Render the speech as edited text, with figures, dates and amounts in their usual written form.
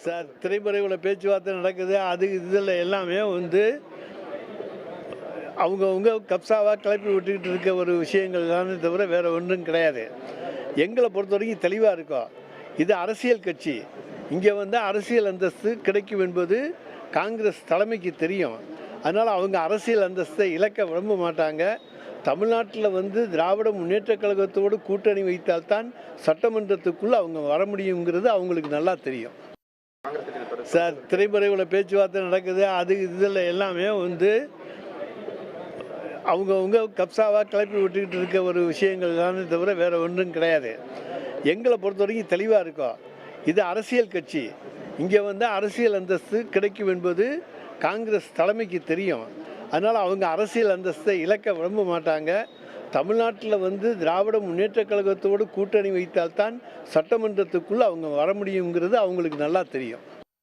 Sir திரைமறைவுல பேச்சுவார்த்தை நடக்குது. அது இதில் எல்லாமே வந்து அவங்கவுங்க கப்சாவாக கிளப்பி விட்டுக்கிட்டு இருக்க ஒரு விஷயங்கள் தானே தவிர வேறு ஒன்றும் கிடையாது. எங்களை பொறுத்த வரைக்கும் தெளிவாக இருக்கோம். இது அரசியல் கட்சி. இங்கே வந்து அரசியல் அந்தஸ்து கிடைக்கும் என்பது காங்கிரஸ் தலைமைக்கு தெரியும். அதனால் அவங்க அரசியல் அந்தஸ்தை இழக்க விரும்ப மாட்டாங்க. தமிழ்நாட்டில் வந்து திராவிட முன்னேற்றக் கழகத்தோடு கூட்டணி வைத்தால்தான் சட்டமன்றத்துக்குள்ளே அவங்க வர முடியுங்கிறது அவங்களுக்கு நல்லா தெரியும். சார் திரைமறைவில் பேச்சுவார்த்தை நடக்குது. அது இதில் எல்லாமே வந்து அவங்கவுங்க கப்சாவாக கிளப்பி விட்டுக்கிட்டு இருக்க ஒரு விஷயங்கள் தானே தவிர வேறு ஒன்றும் கிடையாது. எங்களை பொறுத்த வரைக்கும் தெளிவாக இருக்கோம். இது அரசியல் கட்சி. இங்கே வந்து அரசியல் அந்தஸ்து கிடைக்கும் என்பது காங்கிரஸ் தலைமைக்கு தெரியும். அதனால் அவங்க அரசியல் அந்தஸ்தை இழக்க விரும்ப மாட்டாங்க. தமிழ்நாட்டில் வந்து திராவிட முன்னேற்றக் கழகத்தோடு கூட்டணி வைத்தால்தான் சட்டமன்றத்துக்குள்ளே அவங்க வர முடியுங்கிறது அவங்களுக்கு நல்லா தெரியும்.